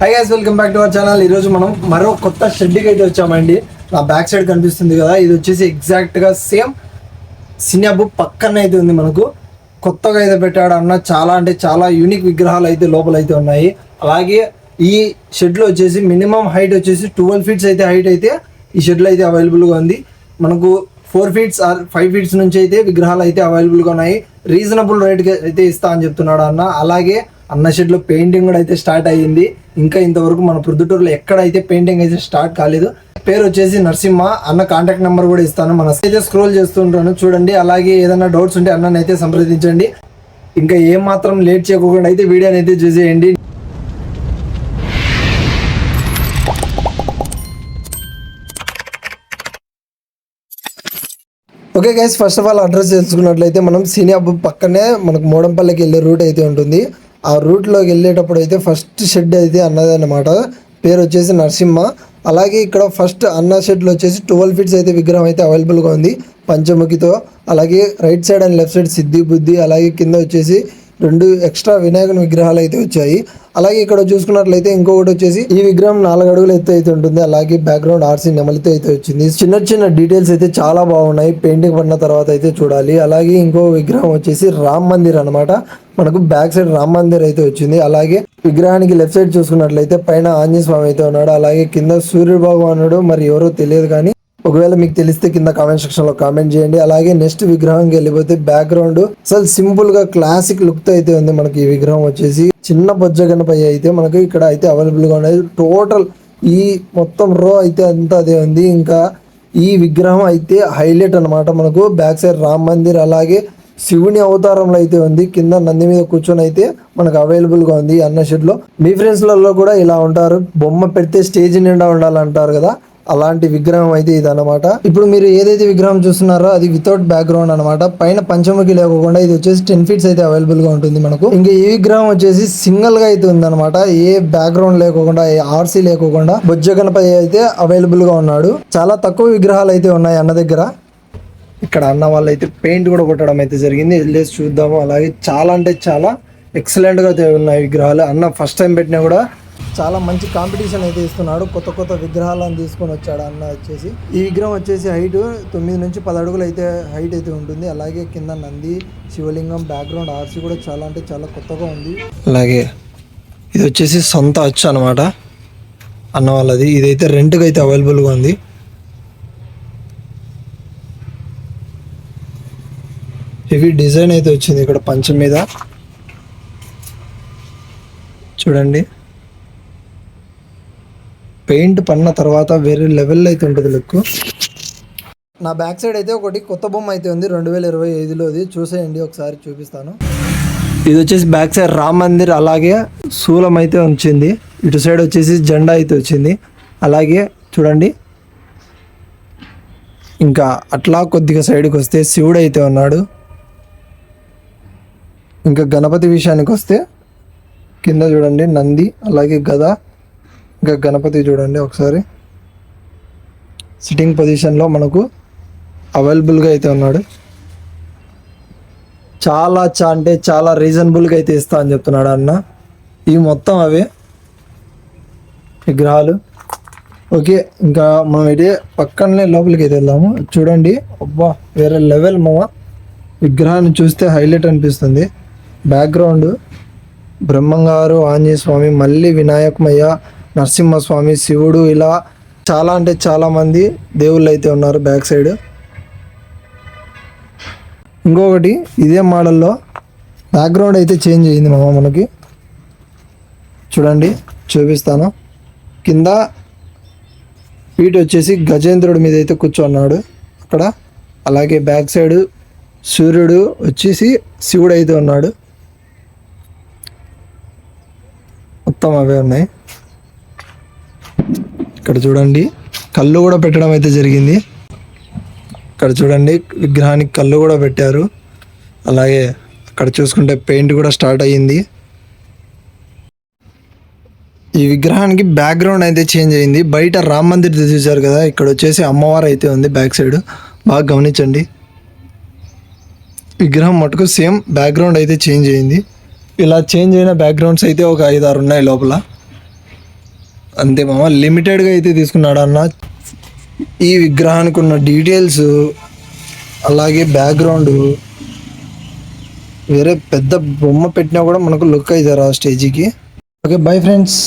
Hi guys, welcome back to our channel. ఈరోజు మనం మరో కొత్త షెడ్కి అయితే వచ్చామండి. నా బ్యాక్ సైడ్ కనిపిస్తుంది కదా, ఇది వచ్చేసి ఎగ్జాక్ట్గా సేమ్ సినిమా బుక్ పక్కన అయితే ఉంది. మనకు కొత్తగా అయితే పెట్టాడు అన్న. చాలా అంటే చాలా యూనిక్ విగ్రహాలు అయితే లోపల అయితే ఉన్నాయి. అలాగే ఈ షెడ్లో వచ్చేసి మినిమం హైట్ వచ్చేసి 12 ఫీట్స్ అయితే హైట్ అయితే ఈ షెడ్లో అయితే అవైలబుల్గా ఉంది. మనకు 4 ఫీట్స్ ఆర్ 5 ఫీట్స్ నుంచి అయితే విగ్రహాలు అయితే అవైలబుల్గా ఉన్నాయి. రీజనబుల్ రేట్కి అయితే ఇస్తా అని చెప్తున్నాడు అన్న. అలాగే అన్న షెడ్లో పెయింటింగ్ కూడా అయితే స్టార్ట్ అయ్యింది. ఇంకా ఇంతవరకు మన ప్రొద్దుటూరులో ఎక్కడైతే పెయింటింగ్ అయితే స్టార్ట్ కాలేదు. పేరు వచ్చేసి నరసింహ. అన్న కాంటాక్ట్ నెంబర్ కూడా ఇస్తాను. మన అయితే స్క్రోల్ చేస్తుంటాను చూడండి. అలాగే ఏదైనా డౌట్స్ ఉంటే అన్నని అయితే సంప్రదించండి. ఇంకా ఏం మాత్రం లేట్ చేయకుండా అయితే వీడియోని అయితే చూసేయండి. Okay guys, first of all address తెలుసుకున్నట్లయితే మనం సీనియా బుక్ పక్కనే మనకు మోడంపల్లికి వెళ్ళే రూట్ అయితే ఉంటుంది. ఆ రూట్లోకి వెళ్ళేటప్పుడు అయితే ఫస్ట్ షెడ్ అయితే అన్నది అనమాట. పేరు వచ్చేసి నరసింహ. అలాగే ఇక్కడ ఫస్ట్ అన్న షెడ్లో వచ్చేసి 12 ఫీట్స్ అయితే విగ్రహం అయితే అవైలబుల్గా ఉంది పంచముఖితో. అలాగే right side and left side సిద్ధి బుద్ధి, అలాగే కింద వచ్చేసి 2 ఎక్స్ట్రా వినాయకుని విగ్రహాలు అయితే వచ్చాయి. అలాగే ఇక్కడ చూసుకున్నట్లయితే ఇంకొకటి వచ్చేసి ఈ విగ్రహం 4 అడుగులు ఎత్తు అయితే ఉంటుంది. అలాగే బ్యాక్గ్రౌండ్ ఆర్సీ నెమలితో అయితే వచ్చింది. చిన్న చిన్న డీటెయిల్స్ అయితే చాలా బాగున్నాయి. పెయింటింగ్ పడిన తర్వాత అయితే చూడాలి. అలాగే ఇంకో విగ్రహం వచ్చేసి రామ్ మందిర్ అనమాట. మనకు బ్యాక్ సైడ్ రామ్ మందిర్ అయితే వచ్చింది. అలాగే విగ్రహానికి లెఫ్ట్ సైడ్ చూసుకున్నట్లయితే పైన ఆంజనేయ స్వామి అయితే ఉన్నాడు. అలాగే కింద సూర్యుడు భగవానుడు, మరి ఎవరో తెలియదు కానీ ఒకవేళ మీకు తెలిస్తే కింద కామెంట్ సెక్షన్ లో కామెంట్ చేయండి. అలాగే నెక్స్ట్ విగ్రహంకి వెళ్ళిపోతే బ్యాక్గ్రౌండ్ అసలు సింపుల్ గా క్లాసిక్ లుక్ తో అయితే ఉంది. మనకి ఈ విగ్రహం వచ్చేసి చిన్న బొజ్జ గణపతి అయితే మనకి ఇక్కడ అయితే అవైలబుల్ గా ఉన్నాయి. టోటల్ ఈ మొత్తం రో అయితే అంతా అదే ఉంది. ఇంకా ఈ విగ్రహం అయితే హైలైట్ అనమాట. మనకు బ్యాక్ సైడ్ రామ్ మందిర్, అలాగే శివుని అవతారంలో అయితే ఉంది. కింద నంది మీద కూర్చొని అయితే మనకు అవైలబుల్ గా ఉంది అన్న షెడ్ లో. మీ ఫ్రెండ్స్ లలో కూడా ఇలా ఉంటారు, బొమ్మ పెడితే స్టేజ్ నిండా ఉండాలంటారు కదా, అలాంటి విగ్రహం అయితే ఇది అనమాట. ఇప్పుడు మీరు ఏదైతే విగ్రహం చూస్తున్నారో అది వితౌట్ బ్యాక్గ్రౌండ్ అనమాట. పైన పంచముఖి లేకుండా ఇది వచ్చేసి 10 ఫీట్స్ అయితే అవైలబుల్ గా ఉంటుంది మనకు. ఇంకా ఈ విగ్రహం వచ్చేసి సింగిల్ గా అయితే ఉంది అనమాట. ఏ బ్యాక్గ్రౌండ్ లేకుండా, ఏ ఆర్సీ లేకుండా బొజ్జ గణపతి అయితే అవైలబుల్ గా ఉన్నాడు. చాలా తక్కువ విగ్రహాలు అయితే ఉన్నాయి అన్న దగ్గర. ఇక్కడ అన్న వాళ్ళు అయితే పెయింట్ కూడా కొట్టడం అయితే జరిగింది. వెళ్ళేసి చూద్దాము. అలాగే చాలా అంటే చాలా ఎక్సలెంట్ గా ఉన్నాయి విగ్రహాలు. అన్న ఫస్ట్ టైం పెట్టినా కూడా చాలా మంచి కాంపిటీషన్ అయితే ఇస్తున్నాడు. కొత్త కొత్త విగ్రహాలను తీసుకొని వచ్చాడు అన్న వచ్చేసి. ఈ విగ్రహం వచ్చేసి హైట్ 9 నుంచి 10 అడుగులు అయితే హైట్ అయితే ఉంటుంది. అలాగే కింద నంది, శివలింగం, బ్యాక్గ్రౌండ్ ఆర్సీ కూడా చాలా అంటే చాలా కొత్తగా ఉంది. అలాగే ఇది వచ్చేసి సొంత అచ్చు అనమాట అన్న వాళ్ళది. ఇదైతే రెంట్కి అయితే అవైలబుల్గా ఉంది. హెవీ డిజైన్ అయితే వచ్చింది ఇక్కడ పంచం మీద చూడండి. పెయింట్ పడిన తర్వాత వేరే లెవెల్ అయితే ఉంటుంది లుక్. నా బ్యాక్ సైడ్ అయితే ఒకటి కొత్త బొమ్మ అయితే ఉంది 2025లోది. చూసేయండి, ఒకసారి చూపిస్తాను. ఇది వచ్చేసి బ్యాక్ సైడ్ రామ్ మందిర్, అలాగే శూలం అయితే వచ్చింది. ఇటు సైడ్ వచ్చేసి జెండా అయితే వచ్చింది. అలాగే చూడండి, ఇంకా అట్లా కొద్దిగా సైడ్కి వస్తే శివుడు అయితే ఉన్నాడు. ఇంకా గణపతి విషయానికి వస్తే కింద చూడండి నంది, అలాగే గద, ఇంకా గణపతి చూడండి ఒకసారి సిట్టింగ్ పొజిషన్లో మనకు అవైలబుల్గా అయితే ఉన్నాడు. చాలా అంటే చాలా రీజనబుల్గా అయితే ఇస్తా అని చెప్తున్నాడు అన్న. ఇవి మొత్తం అవే విగ్రహాలు. ఓకే, ఇంకా మనం అయితే పక్కనే లోపలికి అయితే వెళ్దాము. చూడండి, అబ్బా వేరే లెవెల్ మామ. విగ్రహాన్ని చూస్తే హైలైట్ అనిపిస్తుంది. బ్యాక్గ్రౌండ్ బ్రహ్మంగారు, ఆంజనేయ స్వామి, మళ్ళీ వినాయకమయ్య, నరసింహస్వామి, శివుడు, ఇలా చాలా అంటే చాలా మంది దేవుళ్ళు అయితే ఉన్నారు బ్యాక్ సైడ్. ఇంకొకటి ఇదే మోడల్లో బ్యాక్గ్రౌండ్ అయితే చేంజ్ అయ్యింది మామ మనకి. చూడండి, చూపిస్తాను. కింద పీట వచ్చేసి గజేంద్రుడి మీద అయితే కూర్చున్నాడు అక్కడ. అలాగే బ్యాక్ సైడ్ సూర్యుడు వచ్చేసి శివుడు అయితే ఉన్నాడు. మొత్తం అవే ఉన్నాయి. ఇక్కడ చూడండి, కళ్ళు కూడా పెట్టడం అయితే జరిగింది. ఇక్కడ చూడండి, విగ్రహానికి కళ్ళు కూడా పెట్టారు. అలాగే అక్కడ చూసుకుంటే పెయింట్ కూడా స్టార్ట్ అయ్యింది. ఈ విగ్రహానికి బ్యాక్గ్రౌండ్ అయితే చేంజ్ అయింది. బయట రామ్ మందిర్ చూసారు కదా, ఇక్కడ వచ్చేసి అమ్మవారు అయితే ఉంది బ్యాక్ సైడ్. బాగా గమనించండి. విగ్రహం మటుకు సేమ్ బ్యాక్గ్రౌండ్ అయితే చేంజ్ అయింది. ఇలా చేంజ్ అయిన బ్యాక్గ్రౌండ్స్ అయితే ఒక 5-6 ఉన్నాయి లోపల. అంతే మామ, లిమిటెడ్గా అయితే తీసుకున్నాడు అన్న. ఈ విగ్రహానికి ఉన్న డీటెయిల్స్ అలాగే బ్యాక్గ్రౌండ్ వేరే పెద్ద బొమ్మ పెట్టినా కూడా మనకు లుక్ అవుతారు ఆ స్టేజీకి. Okay bye friends.